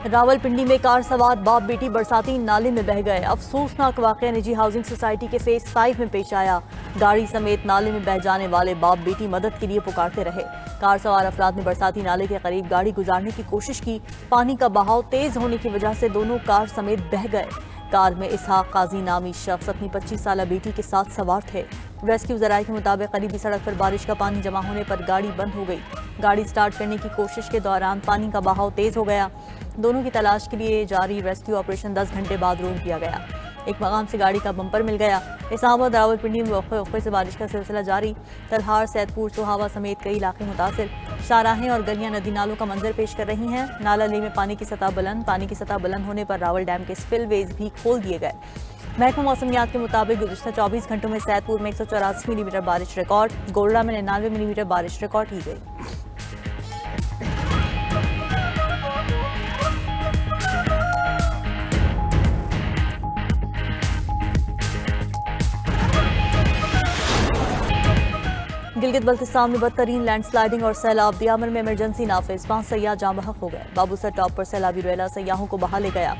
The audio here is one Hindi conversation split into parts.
रावलपिंडी में कार सवार बाप बेटी बरसाती नाले में बह गए। अफसोसनाक वाकया निजी हाउसिंग सोसाइटी के फेज 5 में पेश आया। गाड़ी समेत नाले में बह जाने वाले बाप बेटी मदद के लिए पुकारते रहे। कार सवार अफराद ने बरसाती नाले के करीब गाड़ी गुजारने की कोशिश की। पानी का बहाव तेज होने की वजह से दोनों कार समेत बह गए। कार में इसहाक काजी नामी शख्स अपनी 25 साल बेटी के साथ सवार थे। रेस्क्यू जराये के मुताबिक करीबी सड़क पर बारिश का पानी जमा होने पर गाड़ी बंद हो गई। गाड़ी स्टार्ट करने की कोशिश के दौरान पानी का बहाव तेज हो गया। दोनों की तलाश के लिए जारी रेस्क्यू ऑपरेशन 10 घंटे बाद रोक दिया गया। एक मकाम से गाड़ी का बम्पर मिल गया। इस्लामाबाद रावलपिंडी में वक्फे से बारिश का सिलसिला जारी। तलहार, सैदपुर, सोहावा समेत कई इलाके मुतासिर। शाहराहें और गलियां नदी नालों का मंजर पेश कर रही हैं। नाला ली में पानी की सतह बुलंद होने पर रावल डैम के स्पिलवेज भी खोल दिए गए। महकमा मौसमियात के मुताबिक गुज़िश्ता 24 घंटों में सैदपुर में 184 मिलीमीटर बारिश रिकॉर्ड, गोल्डा में 99 मिलीमीटर बारिश रिकॉर्ड की गई। गिलगित बल्तिस्तान में बदतरीन लैंडस्लाइडिंग और सैलाब। दियामर में इमरजेंसी नाफिज, 5 सयाह जाँ बहक हो गए। बाबूसर टॉप पर सैलाबी रेला सयाहों को बहा ले गया।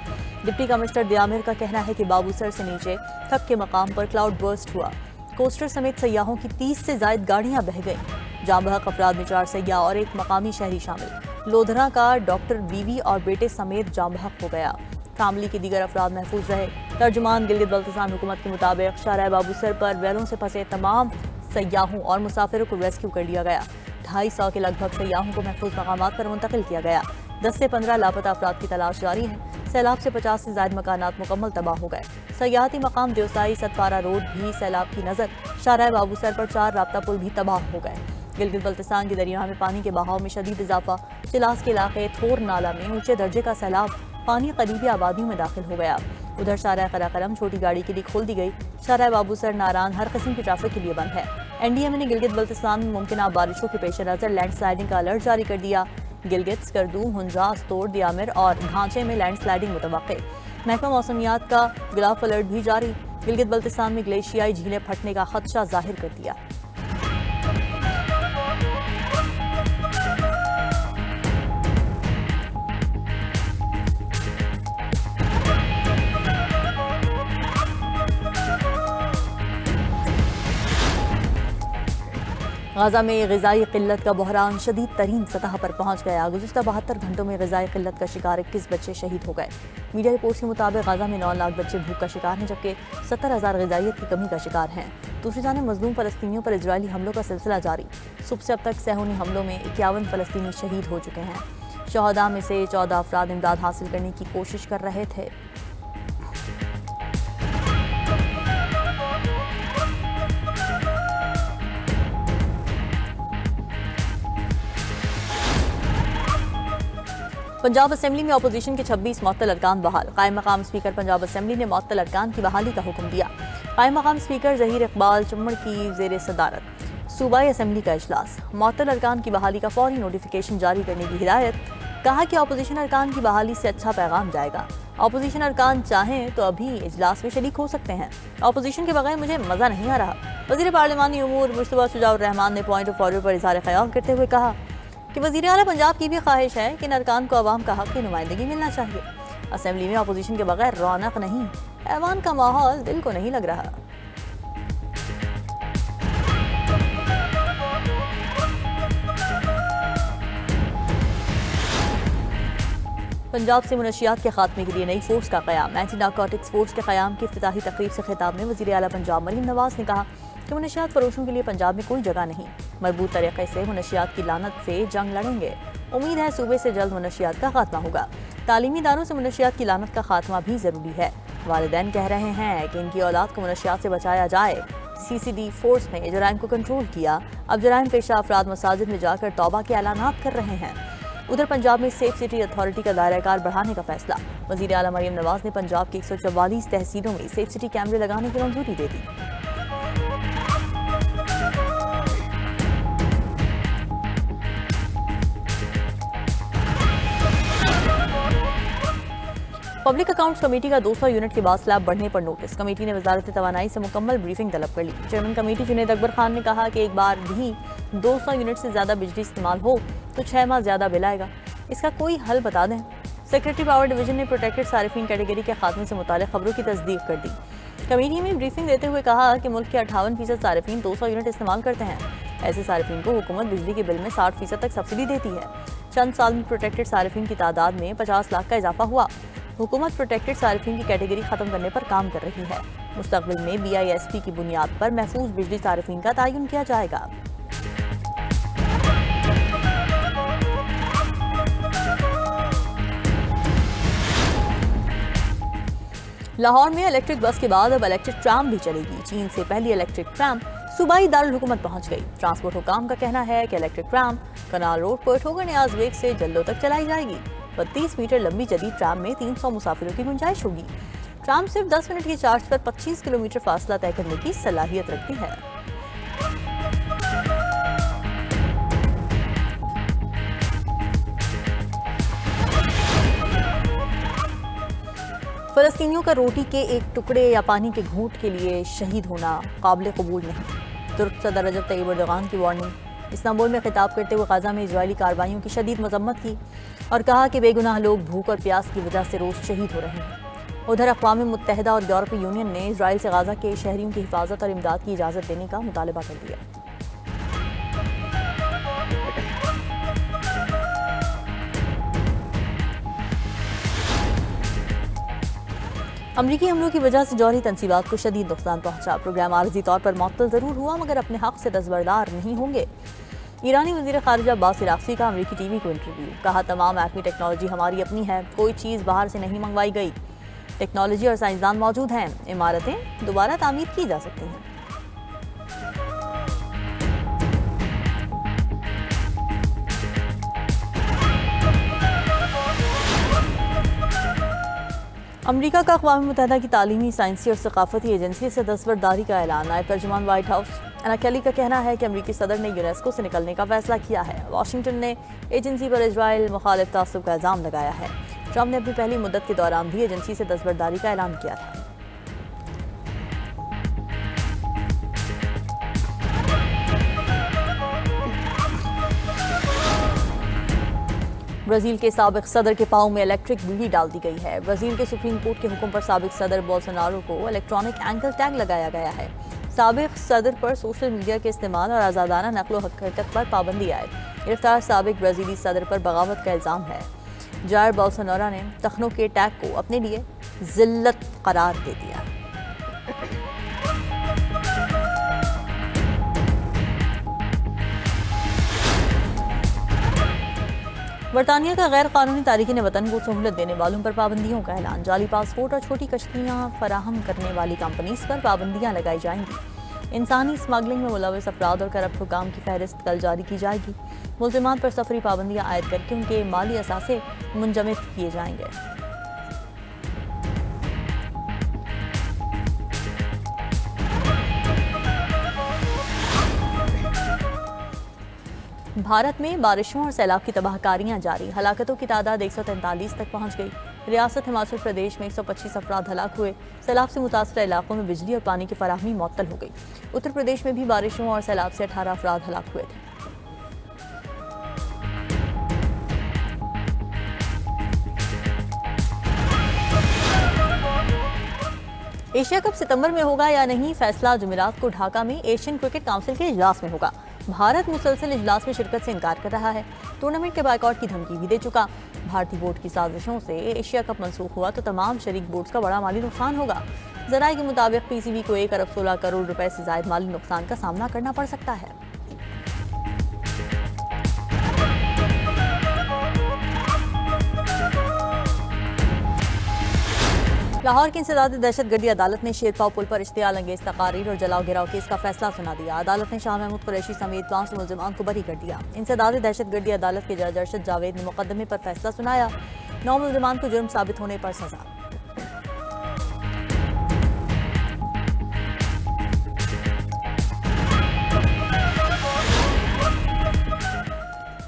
डिप्टी कमिश्नर दियामिर का कहना है कि बाबूसर से नीचे थक के मकाम पर क्लाउड बर्स्ट हुआ। कोस्टर समेत सयाहों की 30 से जायद गाड़ियां बह गईं। जाँ बहक अफराद में 4 सयाह और एक मकामी शहरी शामिल। लोधरा का डॉक्टर, बीवी और बेटे समेत जाँ बहक हो गया। फैमिली के दीगर अफराद महफूज रहे। तर्जुमान गिलगित बल्तिस्तान हुकूमत के मुताबिक शाहराह बाबूसर पर वेलों से फंसे तमाम सयाहों और मुसाफिरों को रेस्क्यू कर लिया गया। 250 के लगभग सयाहों को महफूज मकामात पर मुंतकिल किया गया। 10 से 15 लापता अफराद की तलाश जारी है। सैलाब से 50 से ज्यादा मकानात मुकम्मल तबाह हो गए। सयाहती मकाम देवसाई सतपारा रोड भी सैलाब की नजर। शाहराह बाबूसर पर 4 राब्ता पुल भी तबाह हो गए। गिलगित बल्तिस्तान की दरिया में पानी के बहाव में शदीद इजाफा। चिलास के इलाके थोर नाला में ऊंचे दर्जे का सैलाब। पानी करीबी आबादियों में दाखिल हो गया। उधर शाहराह कराकरम छोटी गाड़ी के लिए खोल दी गई। शाहराह बाबूसर नारान हर किस्म की ट्रैफिक के लिए बंद है। एनडीएमए ने गिलगित बल्तिस्तान में मुमकिन बारिशों के पेश नजर लैंडस्लाइडिंग का अलर्ट जारी कर दिया। गिलगित, स्कर्दू, हुंजा, अस्तोर, दियामिर और घांचे में लैंडस्लाइडिंग मुतवक्के। महकमा मौसमियात का गिलाफ अलर्ट भी जारी। गिलगित बल्तिस्तान में ग्लेशियाई झीलें फटने का खदशा जाहिर कर दिया। गाजा में ग़िज़ाई क़िल्लत का बहरान शदीद तरीन सतह पर पहुँच गया। गुज़िश्ता 72 घंटों में ग़िज़ाई क़िल्लत का शिकार 21 बच्चे शहीद हो गए। मीडिया रिपोर्ट्स के मुताबिक गाजा में 9 लाख बच्चे भूख का शिकार हैं, जबकि 70,000 ग़िज़ाइयत की कमी का शिकार हैं। दूसरी जानिब मज़लूम फ़लस्तीनियों पर इजरायली हमलों का सिलसिला जारी। सुबह से अब तक सहूनी हमलों में 51 फ़लस्तीनी शहीद हो चुके हैं। शहदा में से 14 अफराद इमदाद हासिल करने की कोशिश कर रहे थे। पंजाब असेंबली में अपोजिशन के 26 मुअत्तल अरकान बहाल। कायम मकाम स्पीकर पंजाब असेंबली ने मुअत्तल अरकान की बहाली का हुक्म दिया। कायम मकाम स्पीकर ज़हीर इकबाल चम्मड़ की ज़ेर सदारत सूबाई असेंबली का इजलास। मुअत्तल अरकान की बहाली का फौरी नोटिफिकेशन जारी करने की हिदायत। कहा कि अपोजिशन अरकान की बहाली से अच्छा पैगाम जाएगा। अपोजिशन अरकान चाहें तो अभी इजलास में शरीक हो सकते हैं। अपोजिशन के बगैर मुझे मजा नहीं आ रहा। वज़ीर पार्लिमानी उमूर मुस्तफा शुजाउर रहमान ने पॉइंट ऑफ ऑर्डर पर इज़हार ख़याल करते हुए कहा कि वज़ीर आला पंजाब की भी ख्वाहिश है कि इन अरकान को अवाम का हक़ की नुमाइंदगी मिलना चाहिए। असेंबली में अपोजिशन के बगैर रौनक नहीं। ऐवान का माहौल दिल को नहीं लग रहा। पंजाब से मुनशियात के खात्मे के लिए नई फोर्स का क़याम। एंटी नारकोटिक्स फोर्स के क़याम की इफ्तिताही तकरीब से खिताब में वज़ीर आला पंजाब मरीम नवाज ने कहा कि मुनशियात फरोशों के लिए पंजाब में कोई जगह नहीं। मजबूत तरीके से मुनशियात की लानत से जंग लड़ेंगे। उम्मीद है सूबे से जल्द मुनशियात का खात्मा होगा। तालीमी इदारों से मुनशियात की लानत का खात्मा भी ज़रूरी है। वालिदैन कह रहे हैं कि इनकी औलाद को मुनशियात से बचाया जाए। CCD फोर्स ने जराइम को कंट्रोल किया। अब जराइम पेशा अफराद मसाजिद में जाकर तौबा के ऐलानात कर रहे हैं। उधर पंजाब में सेफ सिटी अथॉरिटी का दायरा कार बढ़ाने का फैसला। वज़ीर आला मरीम नवाज ने पंजाब की 144 तहसीलों में सेफ सिटी कैमरे लगाने की मंजूरी दे दी। पब्लिक अकाउंट्स कमेटी का 200 यूनिट के बाद स्लैब बढ़ने पर नोटिस। कमेटी ने वजारत तवानाई से मुकम्मल ब्रीफिंग तलब कर ली। चेयरमैन कमेटी जुनैद अकबर खान ने कहा कि एक बार भी 200 यूनिट से ज़्यादा बिजली इस्तेमाल हो तो 6 माह ज़्यादा बिल आएगा। इसका कोई हल बता दें। सेक्रेटरी पावर डिवीजन ने प्रोटेक्टेड सारिफीन कैटेगरी के खात्मे से मुताल्लिक़ खबरों की तस्दीक कर दी। कमेटी में ब्रीफिंग देते हुए कहा कि मुल्क के 58% सारिफीन 200 यूनिट इस्तेमाल करते हैं। ऐसे सारिफीन को हुकूमत बिजली के बिल में 60% तक सब्सिडी देती है। चंद साल में प्रोटेक्टेड सारिफीन की तादाद में 50 लाख का इजाफा हुआ। हुकूमत प्रोटेक्टेड सारिफीन की कैटेगरी खत्म करने पर काम कर रही है। मुस्तकबिल में BISP की बुनियाद पर महफूज बिजली सारिफीन का तयन किया जाएगा। लाहौर में इलेक्ट्रिक बस के बाद अब इलेक्ट्रिक ट्राम भी चलेगी। चीन से पहली इलेक्ट्रिक ट्राम सूबाई दारुल हुकूमत पहुंच गई। ट्रांसपोर्ट हुकाम का कहना है कि इलेक्ट्रिक ट्राम कनाल रोड पर ठोगर नियाज वेग से जल्दों तक चलाई जाएगी। 32 मीटर लंबी जदीद ट्राम में 300 मुसाफिरों की गुंजाइश होगी। ट्राम सिर्फ 10 मिनट के चार्ज पर 25 किलोमीटर फासला तय करने की सलाहियत रखती है। फलस्तीनियों का रोटी के एक टुकड़े या पानी के घूंट के लिए शहीद होना काबिल कबूल नहीं। तुर्क सदर रजब तय्यब एर्दोगान की वार्निंग। इस्तांबुल में खिताब करते हुए गाजा में इजरायली कार्रवाइयों की शदीद मजम्मत की और कहा कि बेगुनाह लोग भूख और प्यास की वजह से रोज शहीद हो रहे हैं। उधर अक़वाम मुत्तहिदा और यूरोपीय यूनियन ने इजराइल से गाजा के शहरियों की हिफाजत और इमदाद की इजाज़त देने का मुतालबा कर दिया। अमरीकी हमलों की वजह से जौहरी तनसीबात को शदीद नुकसान पहुंचा। प्रोग्राम आर्जी तौर पर मुअत्तल जरूर हुआ मगर अपने हक से दस्तबरदार नहीं होंगे। ईरानी वज़ीर ख़ारिजा अब्बास इराक़ची का अमरीकी टीवी को इंटरव्यू। कहा तमाम एटमी टेक्नोलॉजी हमारी अपनी है, कोई चीज़ बाहर से नहीं मंगवाई गई। टेक्नोलॉजी और साइंसदान मौजूद हैं, इमारतें दोबारा तामीर की जा सकती हैं। अमरीका का अक़वाम मुत्तहिदा की तालीमी, साइंसी और सकाफती एजेंसी से दस्तबरदारी का ऐलान। नायब तर्जुमान व्हाइट हाउस एना केली का कहना है कि अमरीकी सदर ने यूनेस्को से निकलने का फैसला किया है। वाशिंगटन ने एजेंसी पर इजराइल मुखालिफ तासुब का इल्ज़ाम लगाया है। ट्रंप ने अपनी पहली मुद्दत के दौरान भी एजेंसी से दस्तबरदारी का ऐलान किया था। ब्राज़ील के साबिक सदर के पाँव में इलेक्ट्रिक बीड़ी डाल दी गई है। ब्राज़ील के सुप्रीम कोर्ट के हुक्म पर साबिक सदर बोल्सोनारो को इलेक्ट्रॉनिक एंकल टैग लगाया गया है। साबिक सदर पर सोशल मीडिया के इस्तेमाल और आज़ादाना नकलो हरकत पर पाबंदी आए। गिरफ्तार साबिक ब्राज़ीली सदर पर बगावत का इल्ज़ाम है। जायर बोल्सोनारो ने तखनों के टैग को अपने लिए जिल्लत करार दे दिया। बरतानिया का गैर कानूनी तारिकीन वतन को सहूलत देने वालों पर पाबंदियों का ऐलान। जाली पासपोर्ट और छोटी कश्तियाँ फराहम करने वाली कंपनीज पर पाबंदियाँ लगाई जाएंगी। इंसानी स्मगलिंग में मुलविस अफराद और करप्ट हुकाम की फहरिस्त कल जारी की जाएगी। मुल्ज़िमात पर सफरी पाबंदियाँ आयद करके उनके माली असासे मुंजमद किए जाएंगे। भारत में बारिशों और सैलाब की तबाहकारियां जारी। हलाकतों की तादाद 143 तक पहुंच गई। रियासत हिमाचल प्रदेश में 125 अफराद हलाक हुए। सैलाब से मुतासर इलाकों में बिजली और पानी की फराहमी मुअत्तल हो गई। उत्तर प्रदेश में भी बारिशों और सैलाब से 18 अफराद हलाक हुए थे। एशिया कप सितंबर में होगा या नहीं, फैसला जुमेरात को ढाका में एशियन क्रिकेट काउंसिल के इजलास में होगा। भारत मुसलसल इजलास में शिरकत से इनकार कर रहा है। टूर्नामेंट के बायकॉट की धमकी भी दे चुका। भारतीय बोर्ड की साजिशों से एशिया कप मंसूख हुआ तो तमाम शरीक बोर्ड्स का बड़ा माली नुकसान होगा। जराये के मुताबिक PCB को 1 अरब 16 करोड़ रुपए से ज्यादा माली नुकसान का सामना करना पड़ सकता है। लाहौर की इंसदादी दहशतगर्दी अदालत ने शेरपाव पुल पर इश्तियाल अंगेज तकारीर और जलाओ गिराव केस का फैसला सुना दिया। अदालत ने शाह महमूद कुरैशी समेत 5 मुल्जिमान को बरी कर दिया। इंसदादी दहशतगर्दी अदालत के जज अरशद जावेद ने मुकदमे पर फैसला सुनाया। 9 मुल्जिमान को जुर्म साबित होने पर सजा।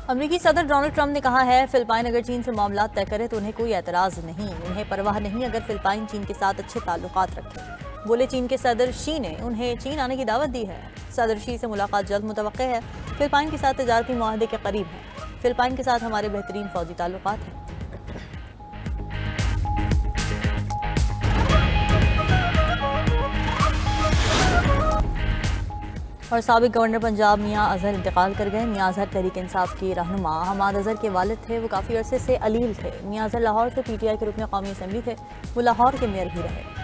अमरीकी सदर डोनाल्ड ट्रंप ने कहा है, फिलिपाइन अगर चीन से मामला तय करे तो उन्हें कोई एतराज़ नहीं। उन्हें परवाह नहीं अगर फिलिपाइन चीन के साथ अच्छे ताल्लुकात रखे। बोले चीन के सदर शी ने उन्हें चीन आने की दावत दी है। सदर शी से मुलाकात जल्द मुतवक्के है। फिलिपाइन के साथ तजारती मुआहदे के करीब है। फिलिपाइन के साथ हमारे बेहतरीन फौजी ताल्लुकात हैं। और साबिक गवर्नर पंजाब मियां अजहर इंतकाल कर गए। मियां अजहर तहरीक इंसाफ के रहनुमा हमाद अजहर के वालिद थे। वो काफ़ी अरसे से अलील थे। मियां अजहर लाहौर से PTI के रुकन कौमी असम्बली थे। वो लाहौर के मेयर भी रहे।